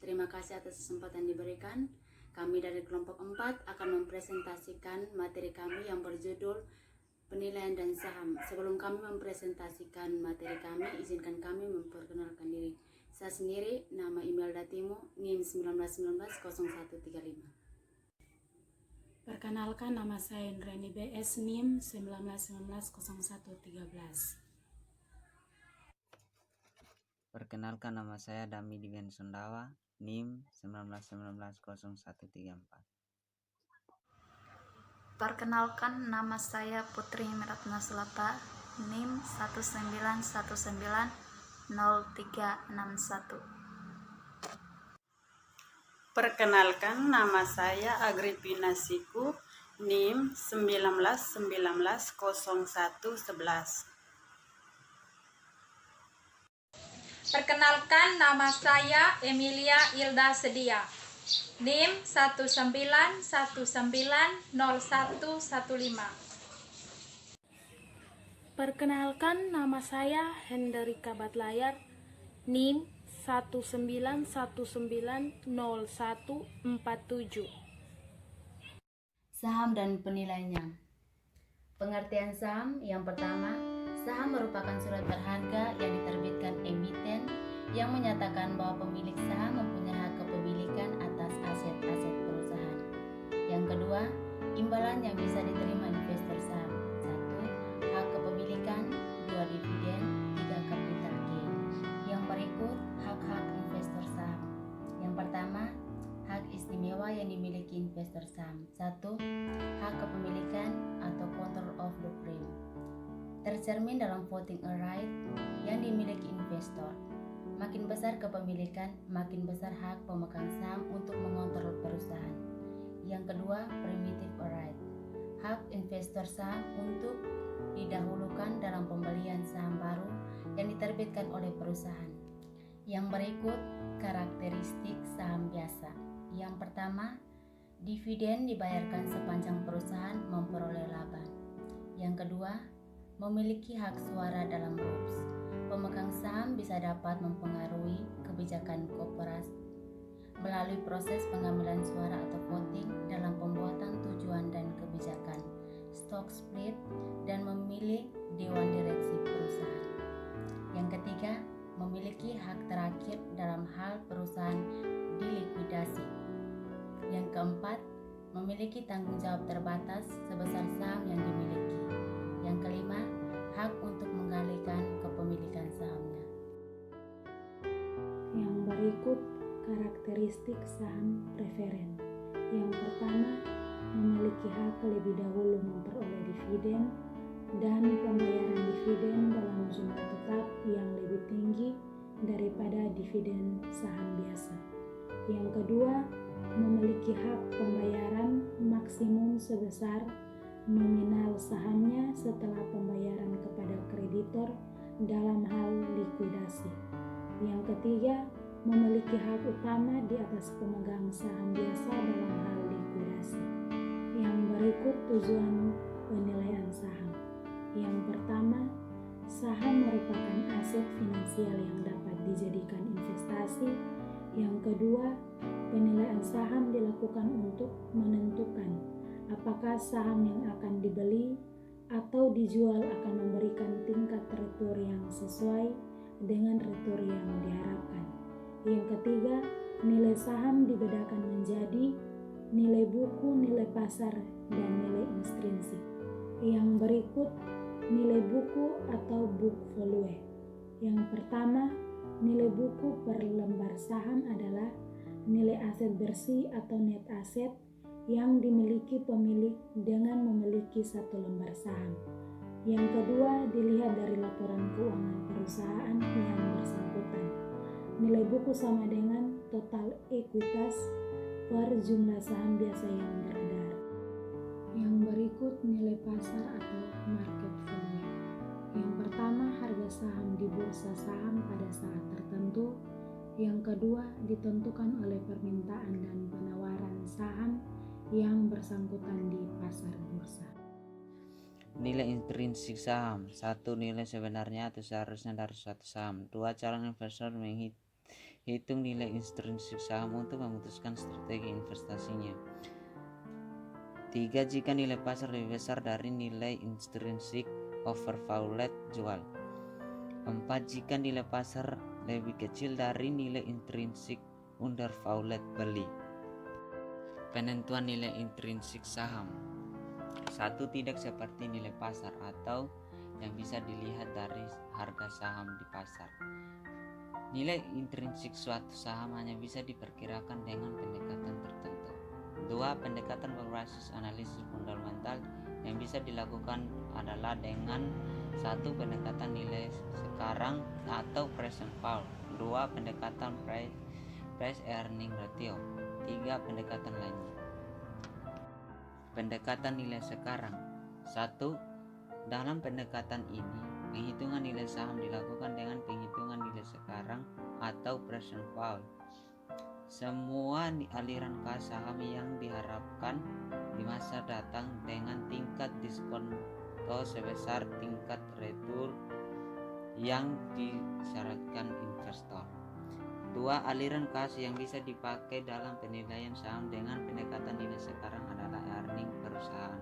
Terima kasih atas kesempatan diberikan. Kami dari kelompok 4 akan mempresentasikan materi kami yang berjudul penilaian dan saham. Sebelum kami mempresentasikan materi kami, izinkan kami memperkenalkan diri. Saya sendiri, nama Imelda Timo, NIM 19190135. Perkenalkan, nama saya Indrani BS, NIM 19190113. Perkenalkan, nama saya Dami Divian Sundawa, NIM 19190134. Perkenalkan, nama saya Putri Miratna Sulata, NIM 19190361. Perkenalkan, nama saya Agripina Siku, NIM 19190111. Perkenalkan, nama saya Emilia Ilda Sedia, NIM 19190115. Perkenalkan, nama saya Hendrika Batlayar, NIM 19190147. Saham dan penilaiannya. Pengertian saham yang pertama, saham merupakan surat berharga yang diterbitkan emiten yang menyatakan bahwa pemilik saham mempunyai hak kepemilikan atas aset-aset perusahaan. Yang kedua, imbalan yang bisa diterima investor saham. 1. Hak kepemilikan. 2. Dividen. 3. Capital gain. Yang berikut hak-hak investor saham. Yang pertama, hak istimewa yang dimiliki investor saham. 1. Hak kepemilikan atau control of the frame, tercermin dalam voting right yang dimiliki investor. Makin besar kepemilikan, makin besar hak pemegang saham untuk mengontrol perusahaan. Yang kedua, primitive right, hak investor saham untuk didahulukan dalam pembelian saham baru yang diterbitkan oleh perusahaan. Yang berikut karakteristik saham biasa. Yang pertama, dividen dibayarkan sepanjang perusahaan memperoleh laba. Yang kedua, memiliki hak suara dalam rules. Pemegang saham bisa dapat mempengaruhi kebijakan korporasi melalui proses pengambilan suara atau voting dalam pembuatan tujuan dan kebijakan, stock split, dan memilih dewan direksi perusahaan. Yang ketiga, memiliki hak terakhir dalam hal perusahaan dilikuidasi. Yang keempat, memiliki tanggung jawab terbatas sebesar saham yang dimiliki. Yang kelima, hak untuk mengalihkan kepemilikan sahamnya. Yang berikut karakteristik saham preferen. Yang pertama, memiliki hak lebih dahulu memperoleh dividen dan pembayaran dividen dalam jumlah tetap yang lebih tinggi daripada dividen saham biasa. Yang kedua, memiliki hak pembayaran maksimum sebesar nominal sahamnya setelah pembayaran kepada kreditor dalam hal likuidasi. Yang ketiga, memiliki hak utama di atas pemegang saham biasa dalam hal likuidasi. Yang berikut tujuan penilaian saham. Yang pertama, saham merupakan aset finansial yang dapat dijadikan investasi. Yang kedua, penilaian saham dilakukan untuk menentukan apakah saham yang akan dibeli atau dijual akan memberikan tingkat return yang sesuai dengan return yang diharapkan. Yang ketiga, nilai saham dibedakan menjadi nilai buku, nilai pasar, dan nilai intrinsik. Yang berikut nilai buku atau book value. Yang pertama, nilai buku per lembar saham adalah nilai aset bersih atau net asset yang dimiliki pemilik dengan memiliki satu lembar saham. Yang kedua, dilihat dari laporan keuangan perusahaan yang bersangkutan. Nilai buku sama dengan total ekuitas per jumlah saham biasa yang beredar. Yang berikut nilai pasar atau market value. Yang pertama, harga saham di bursa saham pada saat tertentu. Yang kedua, ditentukan oleh permintaan dan penawaran saham yang bersangkutan di pasar bursa. Nilai intrinsik saham. 1. Nilai sebenarnya atau seharusnya dari suatu saham. 2. Calon investor hitung nilai intrinsik saham untuk memutuskan strategi investasinya. 3. Jika nilai pasar lebih besar dari nilai intrinsik overvalued jual. 4. Jika nilai pasar lebih kecil dari nilai intrinsik undervalued beli. Penentuan nilai intrinsik saham. 1. Tidak seperti nilai pasar atau yang bisa dilihat dari harga saham di pasar. Nilai intrinsik suatu saham hanya bisa diperkirakan dengan pendekatan tertentu. 2. Pendekatan berbasis analisis fundamental yang bisa dilakukan adalah dengan 1. Pendekatan nilai sekarang atau present value. 2. Pendekatan price earning ratio. 3. Pendekatan lainnya. Pendekatan nilai sekarang. 1. Dalam pendekatan ini, penghitungan nilai saham dilakukan dengan penghitungan nilai sekarang atau present value. Semua aliran kas saham yang diharapkan di masa datang dengan tingkat diskonto sebesar tingkat return yang disyaratkan investor. 2. Aliran kas yang bisa dipakai dalam penilaian saham dengan pendekatan nilai sekarang adalah earning perusahaan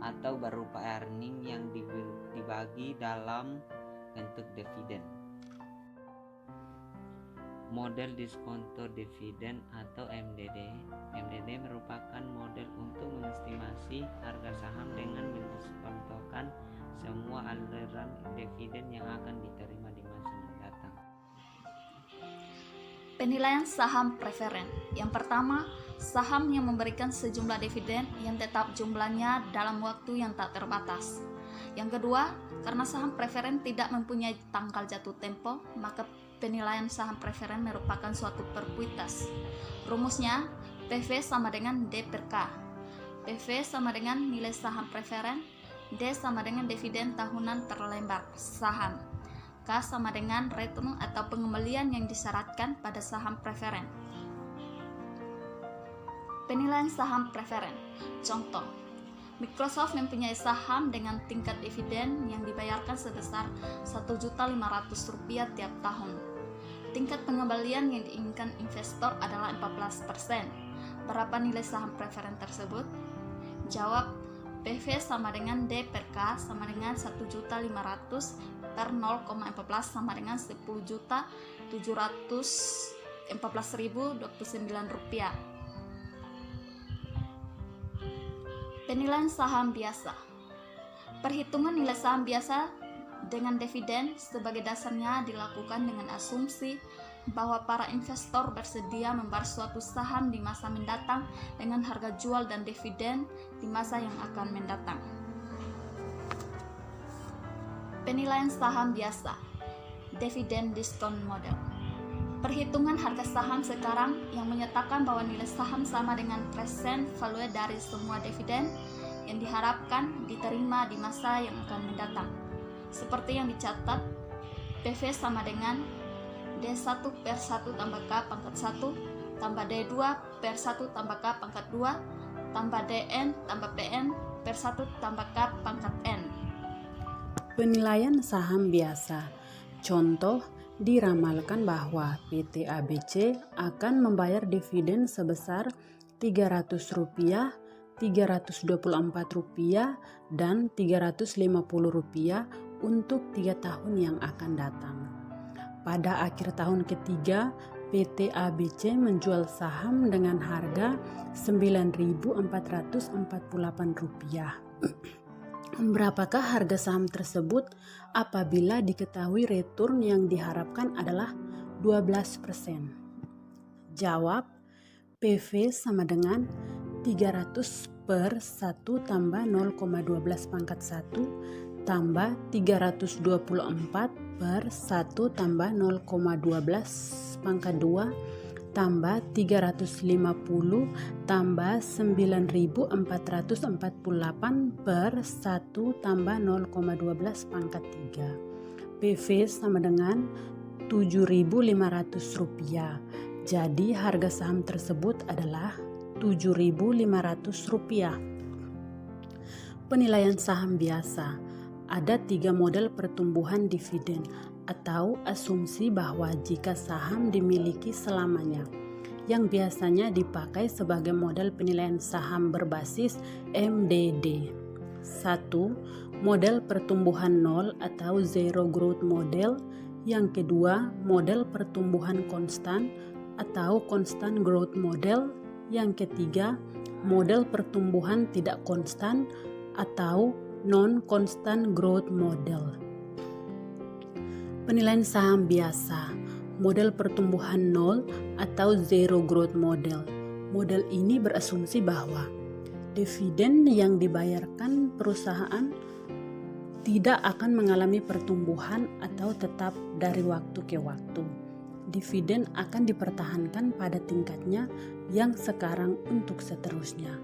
atau berupa earning yang dibagi dalam bentuk dividen. Model diskonto dividen atau MDD. MDD merupakan model untuk mengestimasi harga saham dengan mendiskontokan semua aliran dividen yang akan diterima di masa mendatang. Penilaian saham preferen. Yang pertama, saham yang memberikan sejumlah dividen yang tetap jumlahnya dalam waktu yang tak terbatas. Yang kedua, karena saham preferen tidak mempunyai tanggal jatuh tempo, maka penilaian saham preferen merupakan suatu perkuitas. Rumusnya, PV sama dengan D per K. PV sama dengan nilai saham preferen, D sama dengan dividen tahunan per lembar saham, K sama dengan return atau pengembalian yang disyaratkan pada saham preferen. Penilaian saham preferen. Contoh, Microsoft mempunyai saham dengan tingkat dividen yang dibayarkan sebesar Rp1.500.000 tiap tahun. Tingkat pengembalian yang diinginkan investor adalah 14%. Berapa nilai saham preferen tersebut? Jawab, PV sama dengan D per K sama dengan 1.500 per 0,14 sama dengan Rp10.714.029. Penilaian saham biasa. Perhitungan nilai saham biasa dengan dividen sebagai dasarnya dilakukan dengan asumsi bahwa para investor bersedia membayar suatu saham di masa mendatang dengan harga jual dan dividen di masa yang akan mendatang. Penilaian saham biasa, dividen discount model. Perhitungan harga saham sekarang yang menyatakan bahwa nilai saham sama dengan present value dari semua dividen yang diharapkan diterima di masa yang akan mendatang. Seperti yang dicatat, PV sama dengan D1 per 1 tambah K pangkat 1 tambah D2 per 1 tambah K pangkat 2 tambah DN tambah PN per 1 tambah K pangkat N. Penilaian saham biasa. Contoh, diramalkan bahwa PT ABC akan membayar dividen sebesar Rp300, Rp324, dan Rp350 untuk 3 tahun yang akan datang. Pada akhir tahun ketiga, PT ABC menjual saham dengan harga Rp9.448. Berapakah harga saham tersebut apabila diketahui return yang diharapkan adalah 12%? Jawab, PV sama dengan 300 per 1 tambah 0,12 pangkat 1 tambah 324 per 1 tambah 0,12 pangkat 2 tambah 350 tambah 9.448 per 1 tambah 0,12 pangkat 3. PV sama dengan Rp7.500. Jadi harga saham tersebut adalah Rp7.500. Penilaian saham biasa. Ada 3 model pertumbuhan dividen. atau asumsi bahwa jika saham dimiliki selamanya, yang biasanya dipakai sebagai model penilaian saham berbasis MDD. 1. Model pertumbuhan nol atau Zero Growth Model. Yang kedua, model pertumbuhan konstan atau Constant Growth Model. Yang ketiga, model pertumbuhan tidak konstan atau Non-Constant Growth Model. Penilaian saham biasa, model pertumbuhan nol atau Zero Growth Model. Model ini berasumsi bahwa dividen yang dibayarkan perusahaan tidak akan mengalami pertumbuhan atau tetap dari waktu ke waktu. Dividen akan dipertahankan pada tingkatnya yang sekarang untuk seterusnya.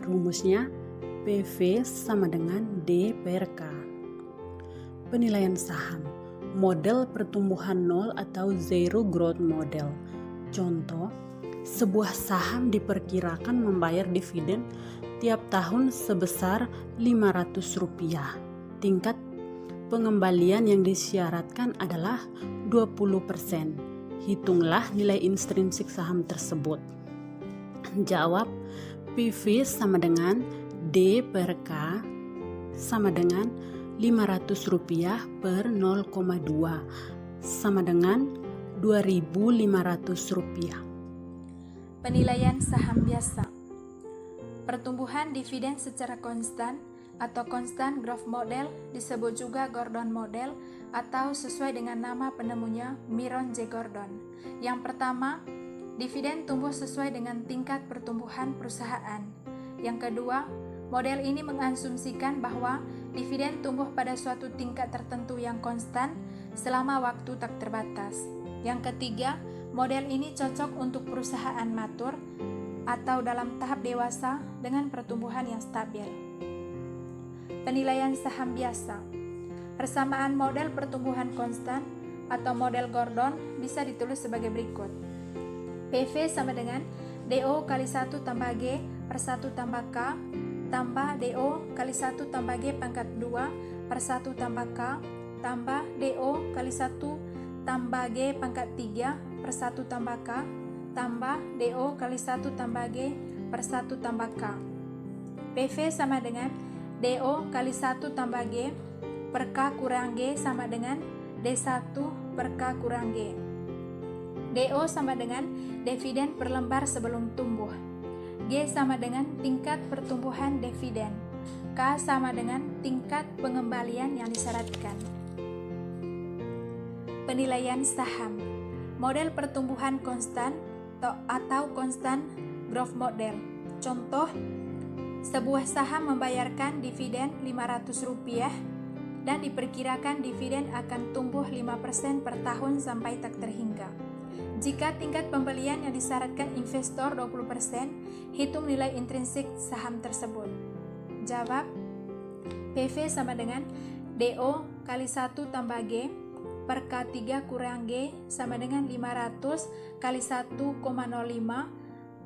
Rumusnya PV sama dengan D per K. Penilaian saham, model pertumbuhan nol atau Zero Growth Model. Contoh, sebuah saham diperkirakan membayar dividen tiap tahun sebesar Rp500. Tingkat pengembalian yang disyaratkan adalah 20%. Hitunglah nilai intrinsik saham tersebut. Jawab, PV sama dengan D per K sama dengan Rp500 per 0,2 sama dengan Rp2.500. Penilaian saham biasa. Pertumbuhan dividen secara konstan atau Constant Growth Model disebut juga Gordon Model atau sesuai dengan nama penemunya Myron J. Gordon. Yang pertama, dividen tumbuh sesuai dengan tingkat pertumbuhan perusahaan. Yang kedua, model ini mengasumsikan bahwa dividen tumbuh pada suatu tingkat tertentu yang konstan selama waktu tak terbatas. Yang ketiga, model ini cocok untuk perusahaan matur atau dalam tahap dewasa dengan pertumbuhan yang stabil. Penilaian saham biasa. Persamaan model pertumbuhan konstan atau model Gordon bisa ditulis sebagai berikut. PV sama dengan DO kali 1 tambah G per 1 tambah K tambah DO kali 1 tambah G pangkat 2 per 1 tambah K tambah DO kali 1 tambah G pangkat 3 per 1 tambah K tambah DO kali 1 tambah G per 1 tambah K. PV sama dengan DO kali 1 tambah G per K kurang G sama dengan D1 per K kurang G. DO sama dengan dividen per lembar sebelum tumbuh. G sama dengan tingkat pertumbuhan dividen. K sama dengan tingkat pengembalian yang disyaratkan. Penilaian saham. Model pertumbuhan konstan atau Constant Growth Model. Contoh, sebuah saham membayarkan dividen Rp500 dan diperkirakan dividen akan tumbuh 5% per tahun sampai tak terhingga. Jika tingkat pembelian yang disyaratkan investor 20%, hitung nilai intrinsik saham tersebut. Jawab, PV sama dengan DO kali 1 tambah G per K3 kurang G sama dengan 500 kali 1,05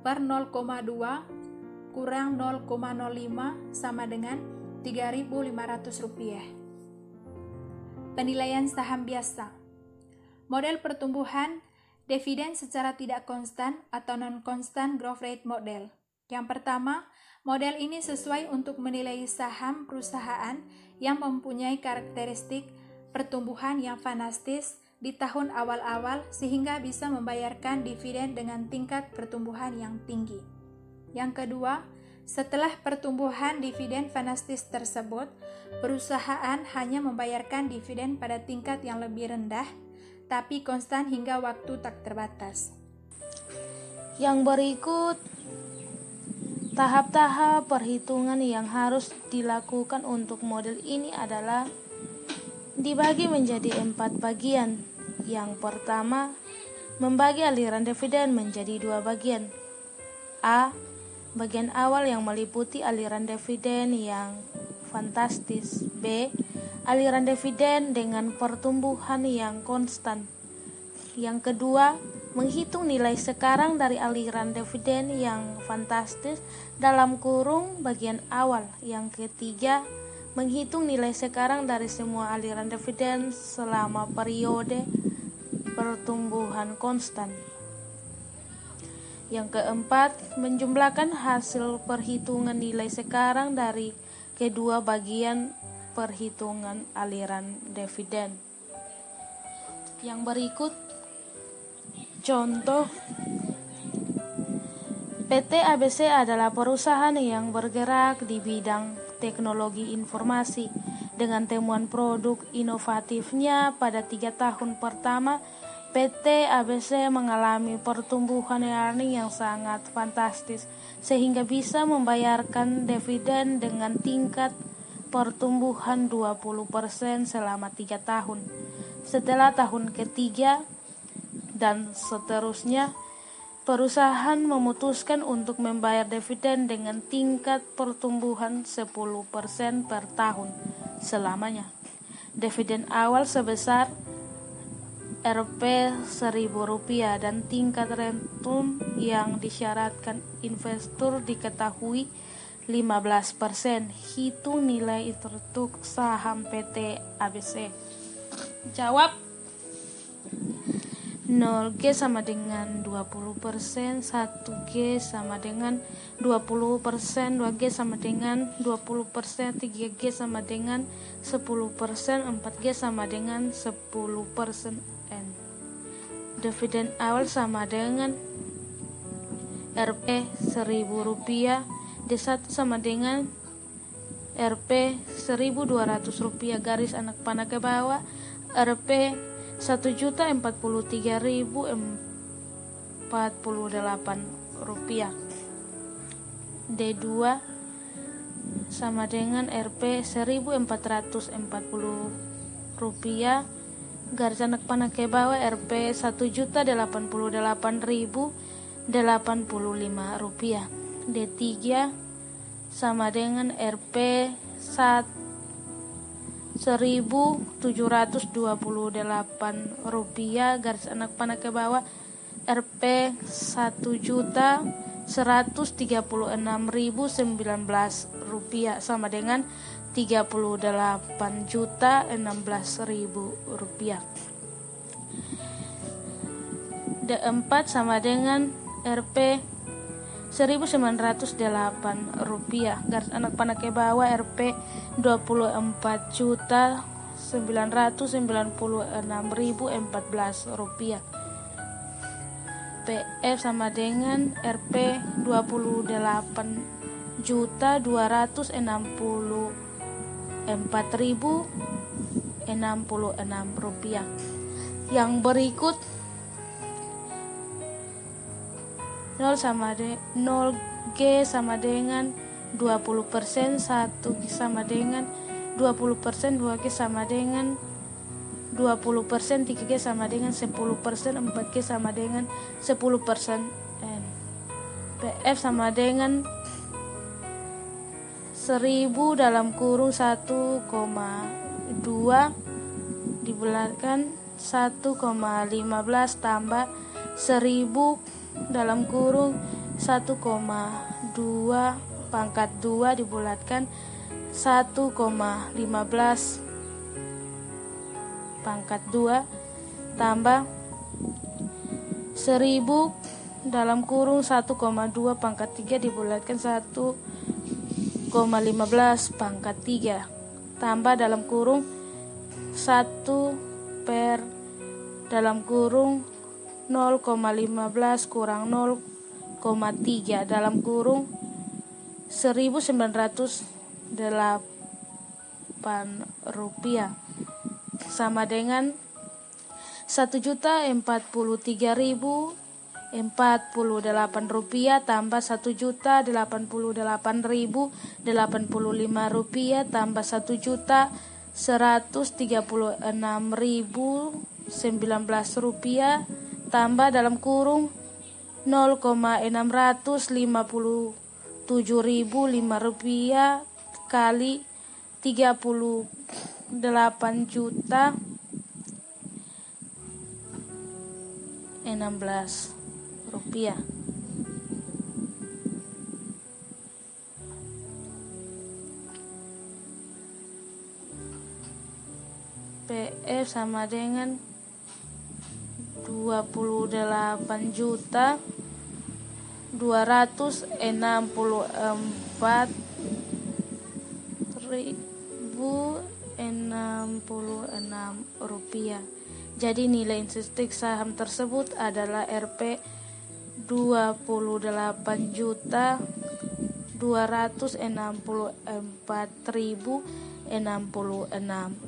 per 0,2 kurang 0,05 sama dengan Rp3.500. Penilaian saham biasa. Model pertumbuhan dividen secara tidak konstan atau non-constant growth rate model. Yang pertama, model ini sesuai untuk menilai saham perusahaan yang mempunyai karakteristik pertumbuhan yang fantastis di tahun awal-awal sehingga bisa membayarkan dividen dengan tingkat pertumbuhan yang tinggi. Yang kedua, setelah pertumbuhan dividen fantastis tersebut, perusahaan hanya membayarkan dividen pada tingkat yang lebih rendah, tapi konstan hingga waktu tak terbatas. Yang berikut, tahap-tahap perhitungan yang harus dilakukan untuk model ini adalah dibagi menjadi 4 bagian. Yang pertama, membagi aliran dividen menjadi 2 bagian. A. Bagian awal yang meliputi aliran dividen yang fantastis. B. Aliran dividen dengan pertumbuhan yang konstan. Yang kedua, menghitung nilai sekarang dari aliran dividen yang fantastis dalam kurung bagian awal. Yang ketiga, menghitung nilai sekarang dari semua aliran dividen selama periode pertumbuhan konstan. Yang keempat, menjumlahkan hasil perhitungan nilai sekarang dari kedua bagian perhitungan aliran dividen. Yang berikut contoh. PT ABC adalah perusahaan yang bergerak di bidang teknologi informasi. Dengan temuan produk inovatifnya pada 3 tahun pertama, PT ABC mengalami pertumbuhan earning yang sangat fantastis, sehingga bisa membayarkan dividen dengan tingkat pertumbuhan 20% selama 3 tahun. Setelah tahun ketiga dan seterusnya, perusahaan memutuskan untuk membayar dividen dengan tingkat pertumbuhan 10% per tahun selamanya. Dividen awal sebesar Rp1.000 dan tingkat return yang disyaratkan investor diketahui 15%. Hitung nilai untuk saham PT ABC. Jawab. 0G sama dengan 20%, 1G sama dengan 20%, 2G sama dengan 20%, 3G sama dengan 10%, 4G sama dengan 10%. Dividen awal sama dengan Rp1.000, D1 sama dengan Rp1.200, garis anak panah ke bawah, Rp1.043.048. D2 sama dengan Rp1.440, garis anak panah ke bawah, Rp1.088.085. D3 sama dengan Rp1.728, garis anak panah ke bawah, Rp1.136.019 sama dengan Rp38.016.000. D4 sama dengan Rp1.908, garis anak panah ke bawah, Rp24.996.014. PF sama dengan Rp28.264.066. Yang berikut 0G sama dengan 20%, 1G sama dengan 20%, 2G sama dengan 20%, 3G sama dengan 10%, 4G sama dengan 10%. PF sama dengan 1000 dalam kurung 1,2 dibulatkan 1,15 tambah 1000 dalam kurung 1,2 pangkat 2 dibulatkan 1,15 pangkat 2 tambah 1000 dalam kurung 1,2 pangkat 3 dibulatkan 1,15 pangkat 3 tambah dalam kurung 1 per dalam kurung 0,15 kurang 0,3 dalam kurung 1.908 rupiah sama dengan 1.043.048 rupiah tambah 1.088.085 rupiah tambah 1.136.019 rupiah tambah dalam kurung 0,657.005 rupiah kali 38 juta 16 rupiah. nilai sama dengan 28.264.066 rupiah. Jadi nilai intrinsik saham tersebut adalah Rp 28.264.066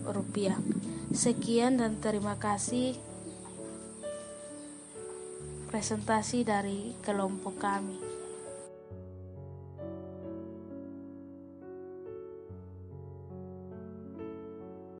rupiah. Sekian dan terima kasih presentasi dari kelompok kami.